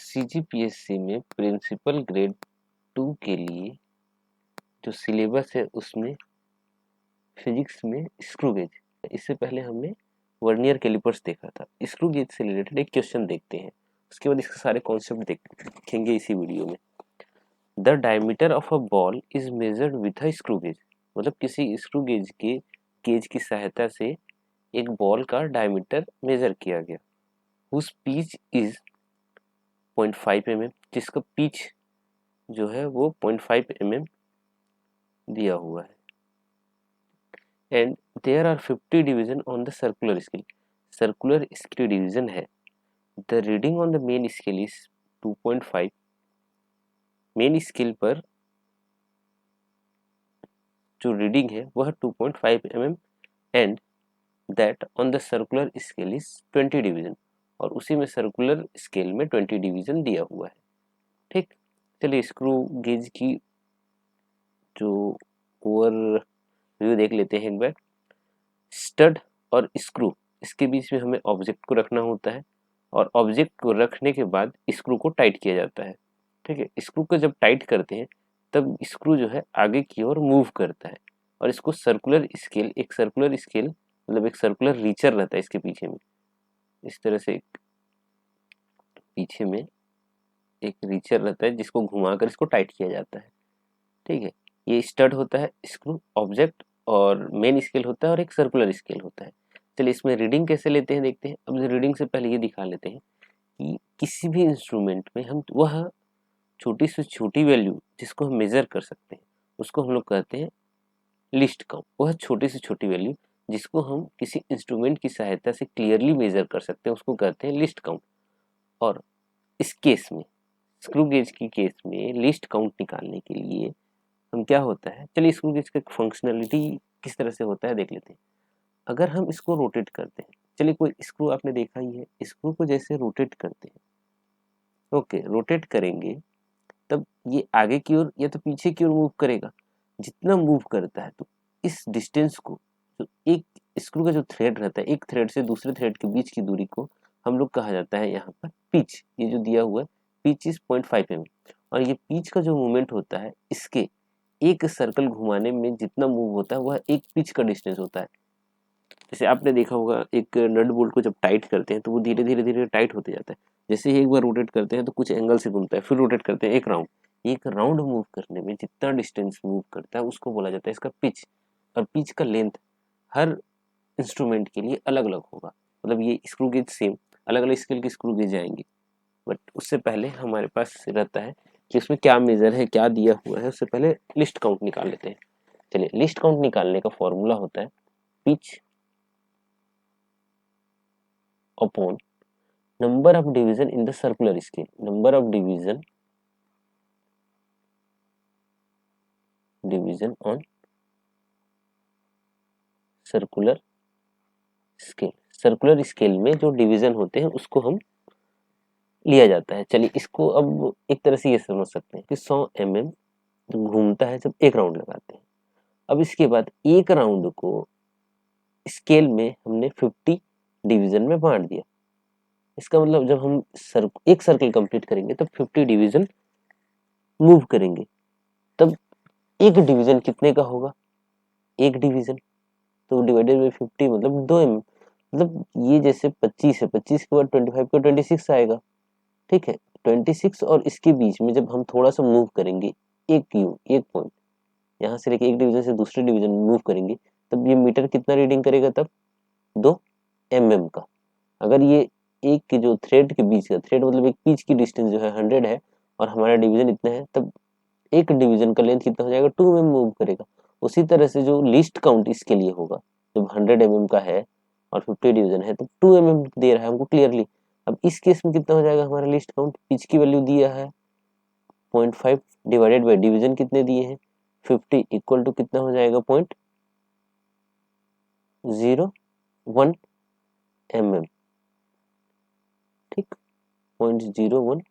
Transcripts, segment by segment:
CGPSC में principal grade 2 के लिए जो सिलेबस है उसमें फिजिक्स में स्क्रू गेज, इससे पहले हमने वर्नियर कैलिपर्स देखा था। स्क्रू गेज से रिलेटेड एक क्वेश्चन देखते हैं, उसके बाद इसके सारे कॉन्सेप्ट देखेंगे इसी वीडियो में। The diameter of a ball is measured with a screw gauge, मतलब किसी स्क्रू गेज के गेज की सहायता से एक बॉल का डायमीटर मेजर किया गया। हुज पिच इज 0.5 mm, जिसका पिच जो है वो 0.5 mm दिया हुआ है। And there are 50 division on the circular scale, circular scale division है। The reading on the main scale is 2.5, main scale पर जो रीडिंग है वह 2.5 mm and that on the circular scale is 20 division, और उसी में सर्कुलर स्केल में 20 division दिया हुआ है। ठीक, चलिए स्क्रू गेज की जो ओवर व्यू देख लेते हैं एक बार। स्टड और स्क्रू, इसके बीच में हमें ऑब्जेक्ट को रखना होता है, और ऑब्जेक्ट को रखने के बाद स्क्रू को टाइट किया जाता है। ठीक है, स्क्रू को जब टाइट करते हैं तब स्क्रू जो है आगे की ओर मूव करता है, और इसको सर्कुलर स्केल, एक सर्कुलर स्केल मतलब एक सर्कुलर रीचर रहता है इसके पीछे में, इस तरह से पीछे में एक रीचर रहता है जिसको घुमाकर इसको टाइट किया जाता है। ठीक है, ये स्टड होता है, स्क्रू ऑब्जेक्ट, और मेन स्केल होता है, और एक सर्कुलर स्केल होता है। चलिए इसमें रीडिंग कैसे लेते हैं देखते हैं। अब रीडिंग से पहले ये दिखा लेते हैं कि किसी भी इंस्ट्रूमेंट में हम वह छोटी से छोटी वैल्यू जिसको हम मेजर कर सकते हैं उसको हम लोग कहते हैं लिस्ट काउंट। वह छोटी से छोटी वैल्यू जिसको हम किसी इंस्ट्रूमेंट की सहायता से क्लियरली मेजर कर सकते हैं उसको कहते हैं लिस्ट काउंट। और इस केस में, स्क्रू गेज की केस में, लिस्ट काउंट निकालने के लिए हम क्या होता है, चलिए स्क्रू गेज का फंक्शनलिटी किस तरह से होता है देख लेते हैं। अगर हम इसको रोटेट करते हैं, चलिए कोई स्क्रू आपने देखा ही है, स्क्रू को जैसे रोटेट करते हैं, ओके, रोटेट करेंगे तब ये आगे की ओर या तो पीछे की ओर मूव करेगा। जितना मूव करता है तो इस डिस्टेंस को, जो एक स्क्रू का जो थ्रेड रहता है, एक थ्रेड से दूसरे थ्रेड के बीच की दूरी को हम लोग कहा जाता है यहाँ पर पिच। ये जो दिया हुआ है पिच इज 0.5 mm, और ये पिच का जो मूवमेंट होता है इसके एक सर्कल घुमाने में जितना मूव होता है वह एक पिच का डिस्टेंस होता है। जैसे आपने देखा होगा एक नट बोल्ट को जब टाइट करते हैं तो वो धीरे धीरे धीरे टाइट होते जाता है। जैसे ही एक बार रोटेट करते हैं तो कुछ एंगल से घूमता है, फिर रोटेट करते हैं एक राउंड मूव करने में जितना डिस्टेंस मूव करता है उसको बोला जाता है इसका पिच। और पिच का लेंथ हर इंस्ट्रूमेंट के लिए अलग अलग होगा, मतलब ये स्क्रू गेज सेम, अलग अलग स्केल के स्क्रू गेज आएंगे, बट उससे पहले हमारे पास रहता है कि उसमें क्या मेजर है, क्या दिया हुआ है। उससे पहले लिस्ट काउंट निकाल लेते हैं। चलिए लिस्ट काउंट निकालने का फॉर्मूला होता है pitch upon number of division in the circular scale, number of division on circular scale, circular scale में जो डिवीजन होते हैं उसको हम लिया जाता है। चलिए इसको अब एक तरह से ये समझ सकते हैं कि 100 mm घूमता है जब एक राउंड लगाते हैं। अब इसके बाद एक राउंड को स्केल में हमने 50 डिवीजन में बांट दिया। इसका मतलब जब हम एक सर्कल कंप्लीट करेंगे तब 50 डिवीजन मूव करेंगे, तब एक डिवीजन कितने का होगा, एक डिवीजन तो डिवाइडेड बाई 50 मतलब 2 mm, मतलब ये जैसे 25 है, 25 के बाद 25 का 26 आएगा। ठीक है, 26 और इसके बीच में जब हम थोड़ा सा मूव करेंगे, एक पॉइंट यहाँ से लेके एक डिवीजन से दूसरे डिवीजन में मूव करेंगे तब ये मीटर कितना रीडिंग करेगा, तब 2 mm का। अगर ये एक के जो थ्रेड के बीच का, थ्रेड मतलब एक पिच की डिस्टेंस जो है 100 है और हमारा डिवीजन इतना है, तब एक डिवीजन का लेंथ कितना हो जाएगा, 2 mm मूव करेगा। उसी तरह से जो लिस्ट काउंट इसके लिए होगा, जब 100 mm का है और 50 डिवीजन है तो 2 mm दे रहा है हमको क्लियरली। अब इस केस में कितना हो जाएगा हमारा लिस्ट काउंट, पिच की वैल्यू दिया है 0.5 डिवाइडेड बाई डिवीजन कितने दिए हैं 50 इक्वल टू कितना हो जाएगा 0.01 mm। ठीक, 0.01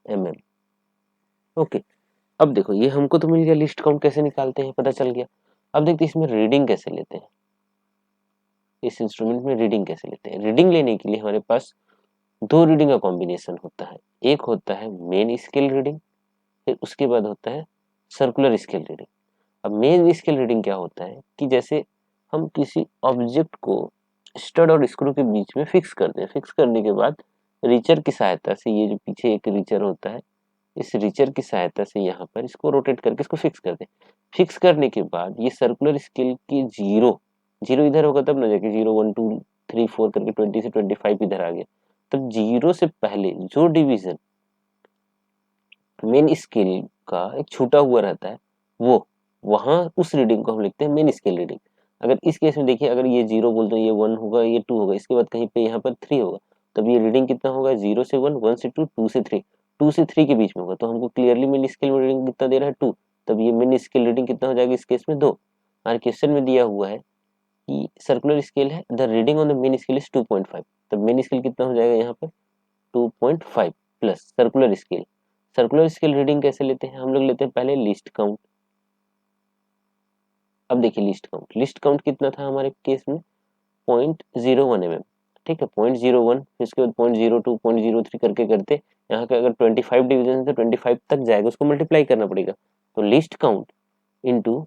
mm। ओके, अब देखो ये हमको तो मिल गया, लिस्ट काउंट कैसे निकालते हैं पता चल गया। अब देखते हैं इसमें रीडिंग कैसे लेते हैं, इस इंस्ट्रूमेंट में रीडिंग कैसे लेते हैं। रीडिंग लेने के लिए हमारे पास दो रीडिंग का कॉम्बिनेशन होता है, एक होता है मेन स्केल रीडिंग, फिर उसके बाद होता है सर्कुलर स्केल रीडिंग। अब मेन स्केल रीडिंग क्या होता है कि जैसे हम किसी ऑब्जेक्ट को स्टड और स्क्रू के बीच में फिक्स करते हैं, फिक्स करने के बाद रीचर की सहायता से, ये जो पीछे एक रीचर होता है, इस रीचर की सहायता से यहाँ पर इसको रोटेट करके इसको फिक्स करते हैं। फिक्स करने के बाद ये सर्कुलर स्केल की जीरो, जीरो इधर होगा तब ना जाके 0 1 2 3 4 करके 20 से 25 इधर आ गया, तब जीरो से पहले जो डिवीजन मेन स्केल का एक छूटा हुआ रहता है, वो वहां उस रीडिंग को हम लिखते हैं मेन स्केल रीडिंग। अगर इस केस में देखिए, अगर ये 0 बोलते हैं, ये 1 होगा, ये 2 होगा, इसके बाद कहीं पे यहाँ पर 3 होगा, तब ये रीडिंग कितना होगा, 0 से 1, 1 से 2, 2 से 3, 2 से 3 के बीच में होगा, तो हमको क्लियरली मेन स्केल में रीडिंग कितना दे रहा है, 2, तब ये मेन स्केल रीडिंग कितना हो जाएगा इस केस में, 2। हमारे क्वेश्चन में दिया हुआ है कि सर्कुलर स्केल है, the reading on the main scale is 2.5, तब मेन स्केल कितना हो जाएगा यहाँ पर 2.5 plus circular scale. Circular scale reading कैसे लेते हैं, हम लोग लेते हैं पहले लिस्ट काउंट। अब देखिए लिस्ट काउंट, लिस्ट काउंट कितना था हमारे केस में 0.01 mm, ठीक है 0.01, फिर उसके बाद 0.02 0.03 करके करते यहाँ का अगर 25 डिवीजन है तो 25 तक जाएगा, उसको मल्टीप्लाई करना पड़ेगा। तो list count into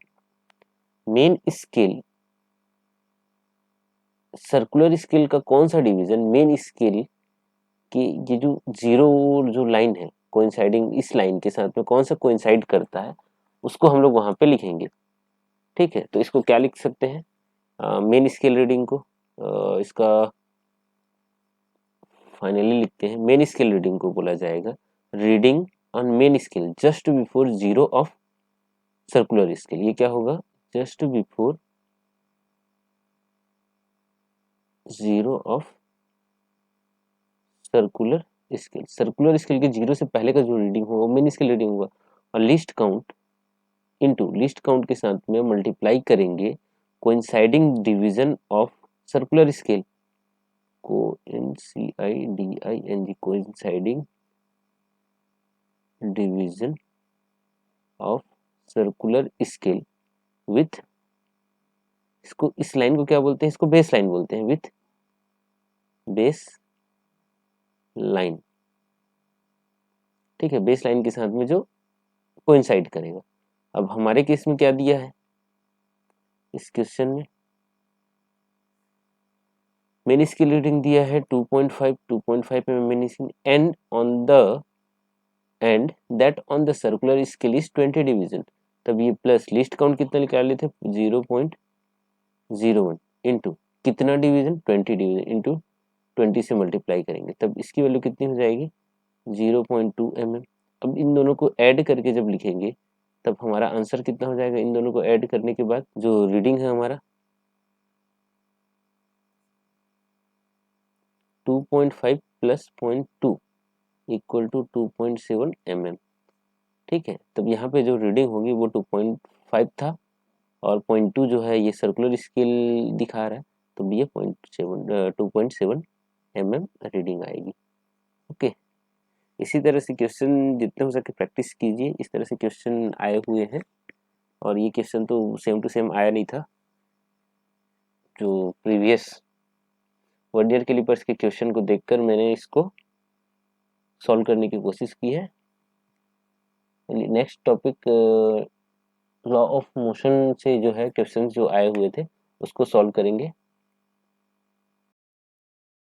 main scale, circular scale का कौन सा डिवीजन मेन स्केल कि ये जो जीरो जो लाइन है कोइंसाइडिंग इस लाइन के साथ में कौन सा कोइंसाइड करता है, उसको हम लोग वहां पे लिखेंगे। ठीक है, तो इसको क्या लिख सकते हैं, मेन स्केल रीडिंग को, इसका फाइनली लिखते हैं, मेन स्केल रीडिंग को बोला जाएगा reading on main scale just before zero of circular scale. ये क्या होगा, just before zero of circular scale, circular scale के जीरो से पहले का जो रीडिंग होगा वो मेन स्केल रीडिंग होगा, और list count into list count के साथ में मल्टीप्लाई करेंगे coinciding division of circular scale, coinciding division of circular scale with, इसको इस लाइन को क्या बोलते हैं, इसको बेस लाइन बोलते हैं, विथ बेस लाइन। ठीक है, बेस लाइन के साथ में जो कोइंसाइड करेगा। अब हमारे केस में क्या दिया है इस क्वेश्चन में, मेन स्केल रीडिंग दिया है 2.5 mm main scale, and on the end that on the circular scale is 20 division, तब ये प्लस लिस्ट काउंट कितना निकाल लेते हैं 0.01 इनटू कितना डिवीजन 20 डिवीजन इनटू 20 से मल्टीप्लाई करेंगे, तब इसकी वैल्यू कितनी हो जाएगी 0.2 mm। अब इन दोनों को ऐड करके जब लिखेंगे तब हमारा आंसर कितना हो जाएगा, इन दोनों को ऐड करने के बाद जो रीडिंग है हमारा 2.5 प्लस 0.2 इक्वल टू 2.7 mm। ठीक है, तब यहाँ पे जो रीडिंग होगी वो 2.5 था, और 0.2 जो है ये सर्कुलर स्केल दिखा रहा है, तो ये 2.7 mm रीडिंग आएगी। ओके, इसी तरह से क्वेश्चन जितने हो सके प्रैक्टिस कीजिए, इस तरह से क्वेश्चन आए हुए हैं, और ये क्वेश्चन तो सेम टू सेम आया नहीं था जो प्रीवियस वर्नियर कैलिपर्स के क्वेश्चन को देखकर मैंने इसको सॉल्व करने की कोशिश की है। Next topic law of motion से जो है क्वेश्चंस जो आए हुए थे उसको सॉल्व करेंगे।